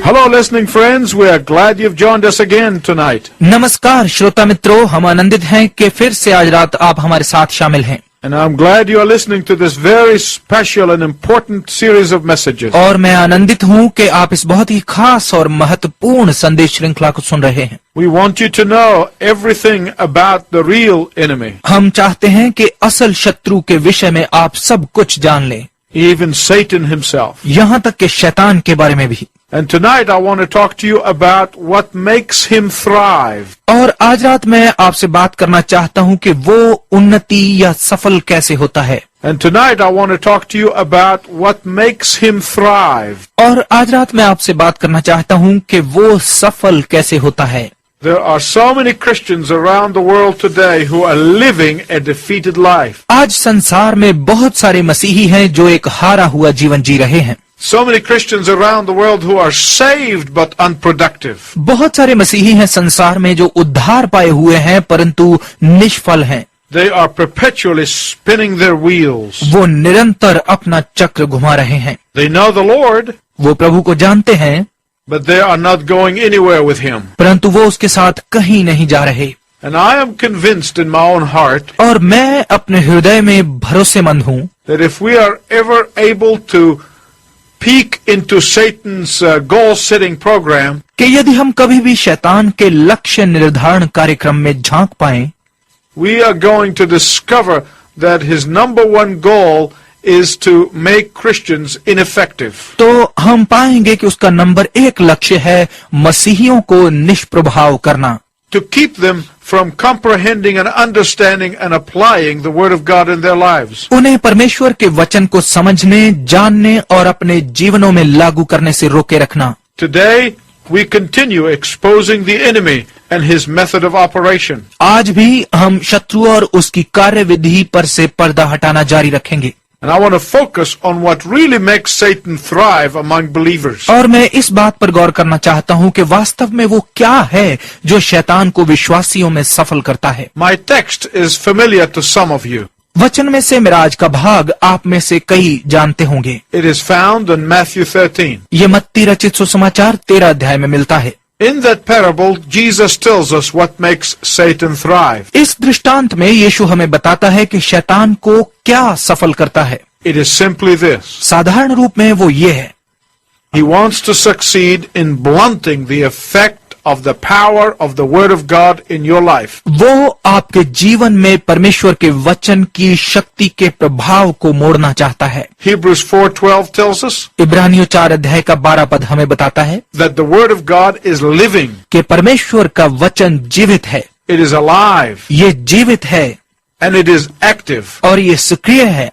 Hello, listening friends. We are glad you've joined us again tonight. नमस्कार श्रोता मित्रों, हम आनंदित हैं कि फिर से आज रात आप हमारे साथ शामिल हैं। And I'm glad you are listening to this very special and important series of messages. और मैं आनंदित हूं कि आप इस बहुत ही खास और महत्वपूर्ण संदेश श्रृंखला को सुन रहे हैं। We want you to know everything about the real enemy, हम चाहते हैं कि असल शत्रु के विषय में आप सब कुछ जान लें, even Satan himself. यहाँ तक कि शैतान के बारे में भी। And tonight I want to talk to you about what makes him thrive. और आज रात मैं आपसे बात करना चाहता हूं कि वो उन्नति या सफल कैसे होता है। And tonight I want to talk to you about what makes him thrive. और आज रात मैं आपसे बात करना चाहता हूं कि वो सफल कैसे होता है। There are so many Christians around the world today who are living a defeated life. आज संसार में बहुत सारे मसीही हैं जो एक हारा हुआ जीवन जी रहे हैं। So many Christians around the world who are saved but unproductive. बहुत सारे मसीही हैं संसार में जो उद्धार पाए हुए हैं परंतु निष्फल हैं। They are perpetually spinning their wheels. वो निरंतर अपना चक्र घुमा रहे हैं। They know the Lord, वो प्रभु को जानते हैं but they are not going anywhere with him. परंतु वो उसके साथ कहीं नहीं जा रहे। And I am convinced in my own heart और मैं अपने हृदय में भरोसेमंद हूँ that if we are ever able to peek into Satan's goal-setting program, कि यदि हम कभी भी शैतान के लक्ष्य निर्धारण कार्यक्रम में झांक पाएं, we are going to discover that his number one goal is to make Christians ineffective. तो हम पाएंगे कि उसका नंबर 1 लक्ष्य है मसीहियों को निष्प्रभाव करना, To keep them from comprehending and understanding and applying the Word of God in their lives. उन्हें परमेश्वर के वचन को समझने, जानने और अपने जीवनों में लागू करने से रोके रखना। Today, we continue exposing the enemy and his method of operation. आज भी हम शत्रु और उसकी कार्यविधि पर से पर्दा हटाना जारी रखेंगे। And I want to focus on what really makes Satan thrive among believers. और मैं इस बात पर गौर करना चाहता हूँ कि वास्तव में वो क्या है जो शैतान को विश्वासियों में सफल करता है। My text is familiar to some of you. वचन में से मेरा आज का भाग आप में से कई जानते होंगे। It is found in Matthew 13. ये मत्ती रचित सुसमाचार 13 अध्याय में मिलता है। In that parable, Jesus tells us what makes Satan thrive. इस दृष्टांत में यीशु हमें बताता है कि शैतान को क्या सफल करता है। It is simply this. साधारण रूप में वो ये है, He wants to succeed in blunting the effect of the power of the Word of God in your life. वो आपके जीवन में परमेश्वर के वचन की शक्ति के प्रभाव को मोड़ना चाहता है। Hebrews 4:12 tells us इब्रानियों 4 अध्याय का 12 पद हमें बताता है that the Word of God is living. कि परमेश्वर का वचन जीवित है, It is alive. ये जीवित है And it is active. और ये सक्रिय है।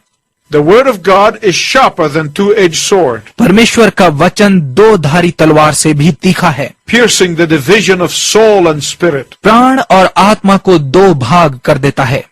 The Word of God is sharper than two-edged sword, परमेश्वर का वचन 2 धारी तलवार से भी तीखा है, piercing the division of soul and spirit, प्राण और आत्मा को 2 भाग कर देता है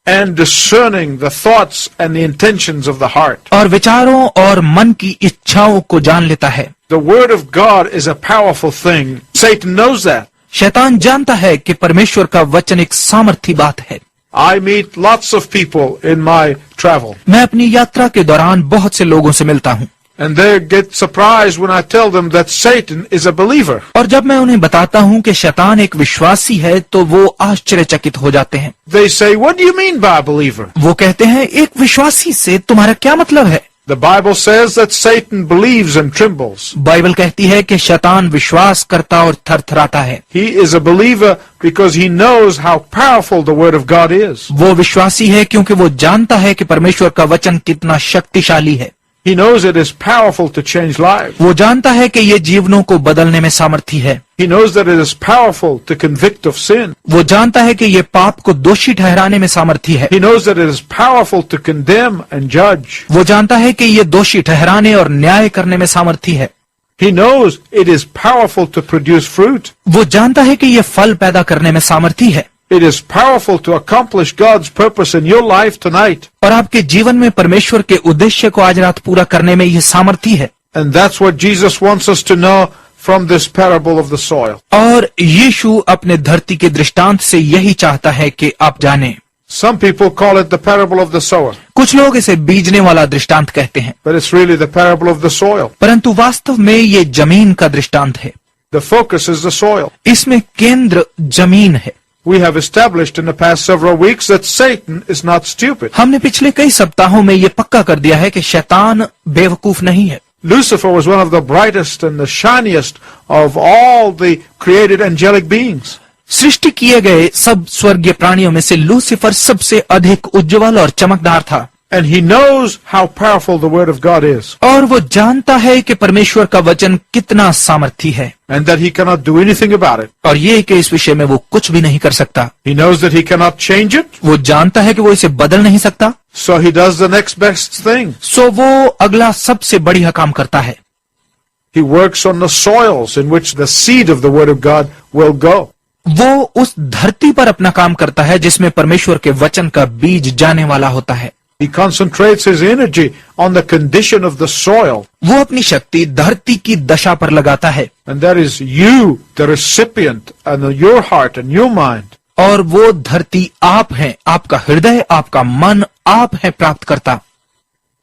and discerning the thoughts and the intentions of the heart. और विचारों और मन की इच्छाओं को जान लेता है। The Word of God is a powerful thing. Satan knows that. शैतान जानता है कि परमेश्वर का वचन एक सामर्थी बात है। I meet lots of people in my travel, मैं अपनी यात्रा के दौरान बहुत से लोगों से मिलता हूँ and they get surprised when I tell them that Satan is a believer. और जब मैं उन्हें बताता हूँ कि शैतान एक विश्वासी है तो वो आश्चर्यचकित हो जाते हैं। They say, "What do you mean by a believer?" वो कहते हैं, एक विश्वासी से तुम्हारा क्या मतलब है? The Bible says that Satan believes and trembles. Bible कहती है कि शैतान विश्वास करता और थरथराता है। He is a believer because he knows how powerful the Word of God is. वो विश्वासी है क्योंकि वो जानता है कि परमेश्वर का वचन कितना शक्तिशाली है। He knows it is powerful to change lives. वो जानता है कि ये जीवनों को बदलने में सामर्थी है। He knows that it is powerful to convict of sin. वो जानता है कि ये पाप को दोषी ठहराने में सामर्थी है। He knows that it is powerful to condemn and judge. वो जानता है कि ये दोषी ठहराने और न्याय करने में सामर्थी है। He knows it is powerful to produce fruit. वो जानता है कि ये फल पैदा करने में सामर्थी है। It is powerful to accomplish God's purpose in your life tonight. और आपके जीवन में परमेश्वर के उद्देश्य को आज रात पूरा करने में ये सामर्थी है। And that's what Jesus wants us to know from this parable of the soil. और यीशु अपने धरती के दृष्टांत से यही चाहता है कि आप जानें। Some people call it the parable of the sower, कुछ लोग इसे बीजने वाला दृष्टांत कहते हैं, but it's really the parable of the soil. परंतु वास्तव में ये जमीन का दृष्टांत है। The focus is the soil. इसमें केंद्र जमीन है। We have established in the past several weeks that Satan is not stupid. हमने पिछले कई सप्ताहों में ये पक्का कर दिया है कि शैतान बेवकूफ नहीं है। Lucifer was one of the brightest and the shiniest of all the created angelic beings. सृष्टि किए गए सब स्वर्गीय प्राणियों में से लूसीफर सबसे अधिक उज्जवल और चमकदार था। And he knows how powerful the word of God is. और वो जानता है कि परमेश्वर का वचन कितना सामर्थी है, And that he cannot do anything about it. और ये कि इस विषय में वो कुछ भी नहीं कर सकता। He knows that he cannot change it. वो जानता है कि वो इसे बदल नहीं सकता, So he does the next best thing. सो वो अगला सबसे बढ़िया काम करता है। He works on the soils in which the seed of the word of God will go. वो उस धरती पर अपना काम करता है जिसमें परमेश्वर के वचन का बीज जाने वाला होता है। He concentrates his energy on the condition of the soil. वो अपनी शक्ति धरती की दशा पर लगाता है, And that is you, the recipient, and your heart and your mind. और वो धरती आप हैं, आपका हृदय, आपका मन, आप हैं प्राप्तकर्ता।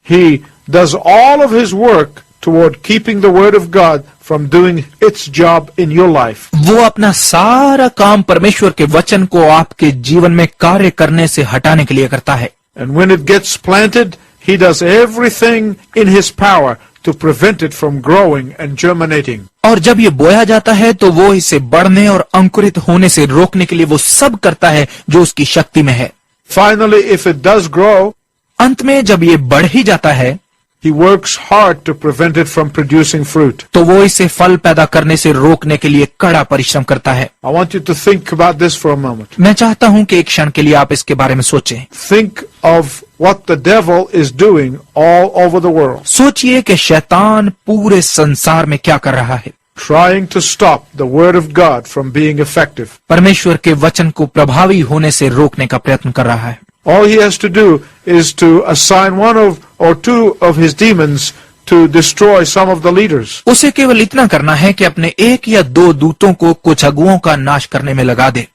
He does all of his work toward keeping the word of God from doing its job in your life. वो अपना सारा काम परमेश्वर के वचन को आपके जीवन में कार्य करने से हटाने के लिए करता है। And when it gets planted, he does everything in his power to prevent it from growing and germinating. और जब ये बोया जाता है तो वो इसे बढ़ने और अंकुरित होने से रोकने के लिए वो सब करता है जो उसकी शक्ति में है। Finally, if it does grow, अंत में जब ये बढ़ ही जाता है he works hard to prevent it from producing fruit. तो वो इसे फल पैदा करने से रोकने के लिए कड़ा परिश्रम करता है। I want you to think about this for a moment. मैं चाहता हूं कि एक क्षण के लिए आप इसके बारे में सोचें। Think of what the devil is doing all over the world, सोचिए कि शैतान पूरे संसार में क्या कर रहा है, trying to stop the word of God from being effective. परमेश्वर के वचन को प्रभावी होने से रोकने का प्रयत्न कर रहा है। All he has to do is to assign one of or two of his demons to destroy some of the leaders. उसे केवल इतना करना है कि अपने एक या दो दूतों को कुछ अगुओं का नाश करने में लगा दे,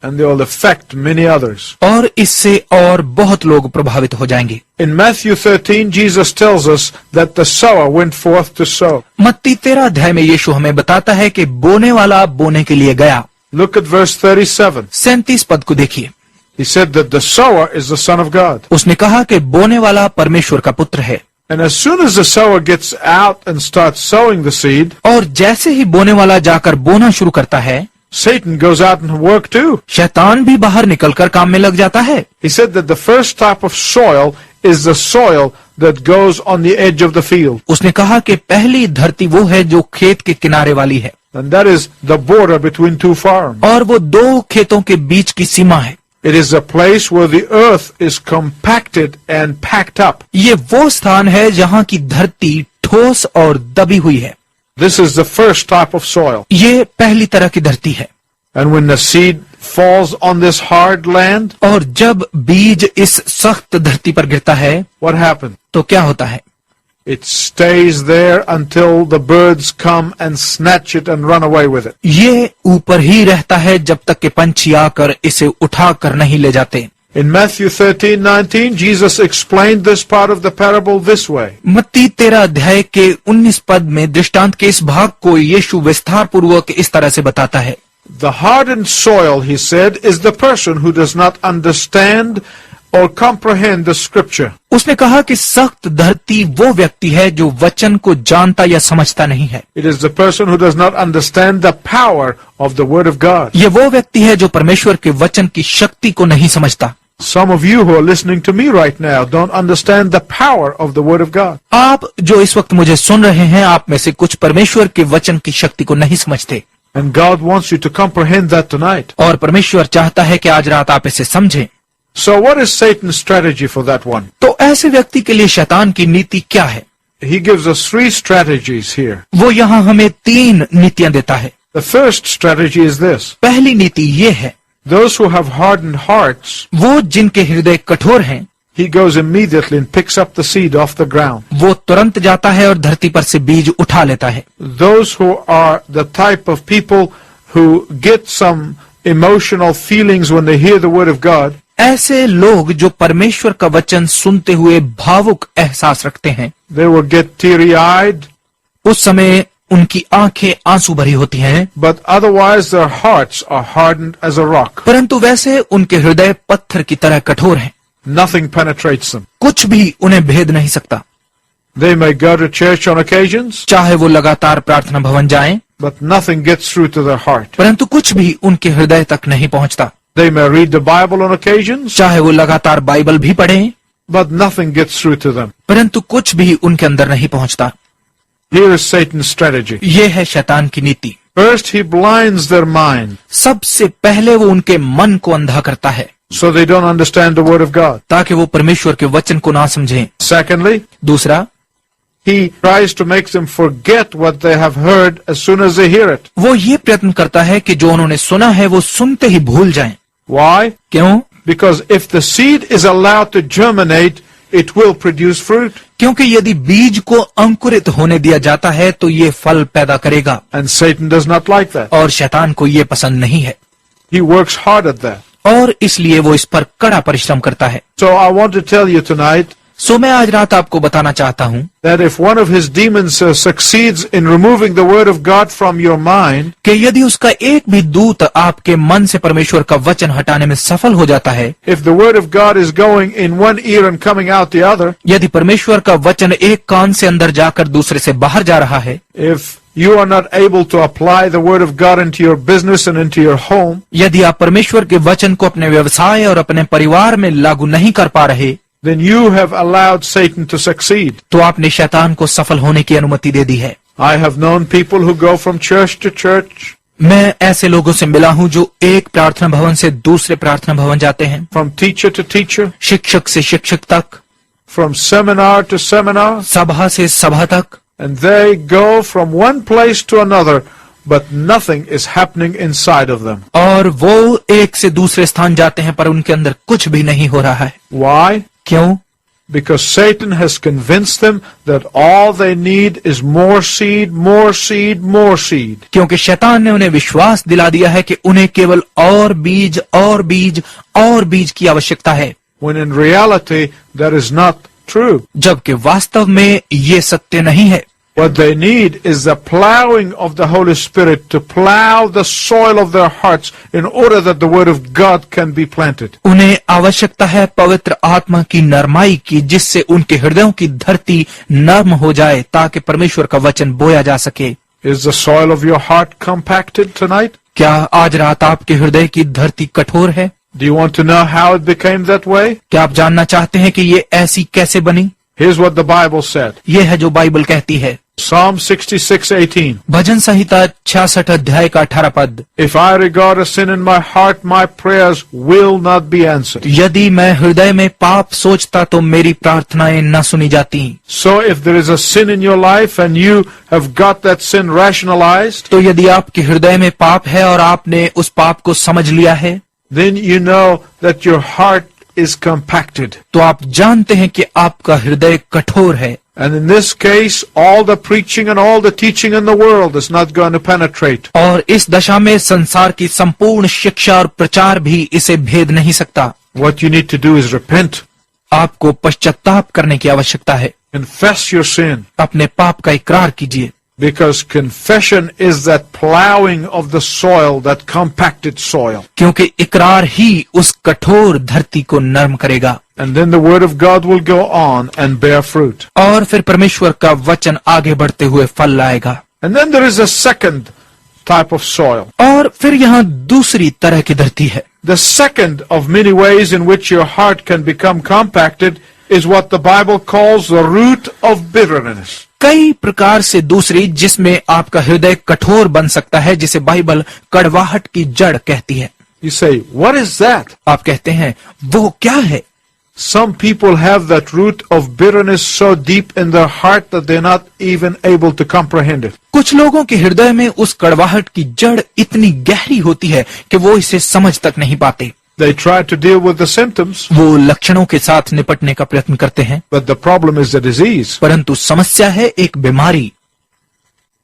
And they will affect many others. और इससे और बहुत लोग प्रभावित हो जाएंगे। In Matthew 13, Jesus tells us that the sower went forth to sow. मत्ती 13 अध्याय में यीशु हमें बताता है कि बोने वाला बोने के लिए गया। Look at verse 37. 37 पद को देखिए। He said that the sower is the Son of God. उसने कहा कि बोने वाला परमेश्वर का पुत्र है, And as soon as the sower gets out and starts sowing the seed, और जैसे ही बोने वाला जाकर बोना शुरू करता है, Satan goes out and work too. शैतान भी बाहर निकलकर काम में लग जाता है। He said that the first type of soil is the soil that goes on the edge of the field. उसने कहा कि पहली धरती वो है जो खेत के किनारे वाली है, And that is the border between two farms. और वो दो खेतों के बीच की सीमा है। It is a place where the earth is compacted and packed up. ये वो स्थान है जहाँ की धरती ठोस और दबी हुई है। This is the first type of soil. ये पहली तरह की धरती है। And when the seed falls on this hard land, और जब बीज इस सख्त धरती पर गिरता है what happens? तो क्या होता है? It stays there until the birds come and snatch it and run away with it. ये ऊपर ही रहता है जब तक कि पंछी आकर इसे उठा कर नहीं ले जाते। In Matthew 13:19, Jesus explained this part of the parable this way. मत्ती 13 अध्याय के 19 पद में दृष्टांत के इस भाग को यीशु विस्तार पूर्वक इस तरह से बताता है। The hardened soil, he said, is the person who does not understand or comprehend the scripture. उसने कहा कि सख्त धरती वो व्यक्ति है जो वचन को जानता या समझता नहीं है। It is the person who does not understand the power of the word of God. ये वो व्यक्ति है जो परमेश्वर के वचन की शक्ति को नहीं समझता। Some of you who are listening to me right now don't understand the power of the word of God. आप जो इस वक्त मुझे सुन रहे हैं, आप में से कुछ परमेश्वर के वचन की शक्ति को नहीं समझते, And God wants you to comprehend that tonight. और परमेश्वर चाहता है कि आज रात आप इसे समझें। So what is Satan's strategy for that one? तो ऐसे व्यक्ति के लिए शैतान की नीति क्या है? He gives us 3 strategies here. वो यहाँ हमें 3 नीतियां देता है। The first strategy is this. पहली नीति ये है, Those who have hardened hearts, वो जिनके हृदय कठोर हैं, he goes immediately and picks up the seed off the ground. वो तुरंत जाता है और धरती पर से बीज उठा लेता है। Those who are the type of people who get some emotional feelings when they hear the word of God, ऐसे लोग जो परमेश्वर का वचन सुनते हुए भावुक एहसास रखते हैं, they will get teary-eyed, उस समय उनकी आंखें आंसू भरी होती हैं, but otherwise their hearts are hardened as a rock. परंतु वैसे उनके हृदय पत्थर की तरह कठोर हैं। Nothing penetrates them. कुछ भी उन्हें भेद नहीं सकता। They may go to church on occasions, चाहे वो लगातार प्रार्थना भवन जाएं, but nothing gets through to their heart. परंतु कुछ भी उनके हृदय तक नहीं पहुंचता। They may read the Bible on occasions, चाहे वो लगातार बाइबल भी पढ़ें, but nothing gets through to them. परंतु कुछ भी उनके अंदर नहीं पहुंचता। Here is Satan's strategy. ये है शैतान की नीति। First, he blinds their mind सबसे पहले वो उनके मन को अंधा करता है, so they don't understand the Word of God. ताकि वो परमेश्वर के वचन को ना समझें। Secondly, दूसरा, he tries to make them forget what they have heard as soon as they hear it. वो ये प्रयत्न करता है कि जो उन्होंने सुना है वो सुनते ही भूल जाएं। Why? क्यों? Because if the seed is allowed to germinate, it will produce fruit. क्योंकि यदि बीज को अंकुरित होने दिया जाता है तो ये फल पैदा करेगा, And Satan does not like that. और शैतान को ये पसंद नहीं है, He works hard at that. और इसलिए वो इस पर कड़ा परिश्रम करता है। So I want to tell you tonight सो मैं आज रात आपको बताना चाहता हूं that if one of his demons succeeds in removing the Word of God from your mind, कि यदि उसका एक भी दूत आपके मन से परमेश्वर का वचन हटाने में सफल हो जाता है, if the Word of God is going in one ear and coming out the other, यदि परमेश्वर का वचन एक कान से अंदर जाकर दूसरे से बाहर जा रहा है, if you are not able to apply the Word of God into your business and into your home, यदि आप परमेश्वर के वचन को अपने व्यवसाय और अपने परिवार में लागू नहीं कर पा रहे, then you have allowed Satan to succeed. तो आपने शैतान को सफल होने की अनुमति दे दी है। I have known people who go from church to church, मैं ऐसे लोगों से मिला हूं जो एक प्रार्थना भवन से दूसरे प्रार्थना भवन जाते हैं, from teacher to teacher, शिक्षक से शिक्षक तक, from seminar to seminar, सभा से सभा तक, and they go from one place to another, but nothing is happening inside of them. और वो एक से दूसरे स्थान जाते हैं पर उनके अंदर कुछ भी नहीं हो रहा है। Why? क्यों? Because Satan has convinced them that all they need is more seed, more seed, more seed. क्योंकि शैतान ने उन्हें विश्वास दिला दिया है कि उन्हें केवल और बीज और बीज और बीज की आवश्यकता है, When in reality, that is not true. जबकि वास्तव में ये सत्य नहीं है। What they need is the plowing of the Holy Spirit to plow the soil of their hearts in order that the Word of God can be planted. उन्हें आवश्यकता है पवित्र आत्मा की नरमाई की, जिससे उनके हृदयों की धरती नर्म हो जाए ताकि परमेश्वर का वचन बोया जा सके। Is the soil of your heart compacted tonight? क्या आज रात आपके हृदय की धरती कठोर है? Do you want to know how it became that way? क्या आप जानना चाहते हैं कि ये ऐसी कैसे बनी? Here's what the Bible said. ये है जो बाइबल कहती है। Psalm 66:18. भजन संहिता 66 अध्याय का 18 पद। If I regard a sin in my heart, my prayers will not be answered. यदि मैं हृदय में पाप सोचता तो मेरी प्रार्थनाएं न सुनी जाती। So if there is a sin in your life and you have got that sin rationalized, तो यदि आपके हृदय में पाप है और आपने उस पाप को समझ लिया है, then you know that your heart is compacted. तो आप जानते हैं कि आपका हृदय कठोर है। And in this case, all the preaching and all the teaching in the world is not going to penetrate. और इस दशा में संसार की संपूर्ण शिक्षा और प्रचार भी इसे भेद नहीं सकता। What you need to do is repent. आपको पश्चाताप करने की आवश्यकता है। Confess your sin. अपने पाप का इकरार कीजिए, Because confession is that plowing of the soil, that compacted soil. क्योंकि इकरार ही उस कठोर धरती को नर्म करेगा। And then the word of God will go on and bear fruit. और फिर परमेश्वर का वचन आगे बढ़ते हुए फल लाएगा। And then there is a second type of soil. और फिर यहाँ दूसरी तरह की धरती है। The second of many ways in which your heart can become compacted is what the Bible calls the root of bitterness. कई प्रकार से दूसरी जिसमें आपका हृदय कठोर बन सकता है, जिसे बाइबल कड़वाहट की जड़ कहती है। You say, what is that? आप कहते हैं वो क्या है? Some people have that root of bitterness so deep in their heart that they're not even able to comprehend it. कुछ लोगों के हृदय में उस कड़वाहट की जड़ इतनी गहरी होती है कि वो इसे समझ तक नहीं पाते। They try to deal with the symptoms, वो लक्षणों के साथ निपटने का प्रयत्न करते हैं, but the problem is the disease. परंतु समस्या है एक बीमारी।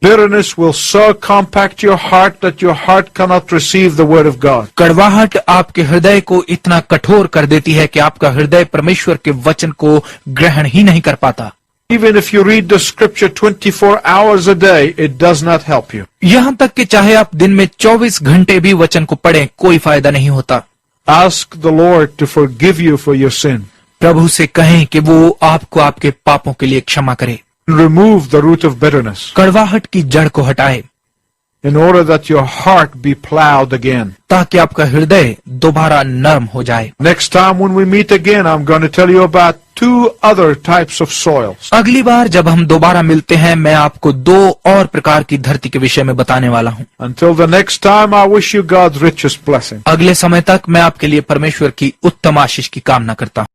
Bitterness will so compact your heart that your heart cannot receive the word of God. कड़वाहट आपके हृदय को इतना कठोर कर देती है कि आपका हृदय परमेश्वर के वचन को ग्रहण ही नहीं कर पाता। Even if you read the scripture 24 hours a day, it does not help you. यहाँ तक कि चाहे आप दिन में 24 घंटे भी वचन को पढ़ें, कोई फायदा नहीं होता। Ask the Lord to forgive you for your sin. प्रभु से कहें कि वो आपको आपके पापों के लिए क्षमा करे, Remove the root of bitterness कड़वाहट की जड़ को हटाए, in order that your heart be plowed again. ताकि आपका हृदय दोबारा नर्म हो जाए। Next time when we meet again, I'm going to tell you about 2 other types of soils. अगली बार जब हम दोबारा मिलते हैं, मैं आपको 2 और प्रकार की धरती के विषय में बताने वाला हूँ। Until the next time, I wish you God's richest blessing. अगले समय तक मैं आपके लिए परमेश्वर की उत्तम आशीष की कामना करता हूँ।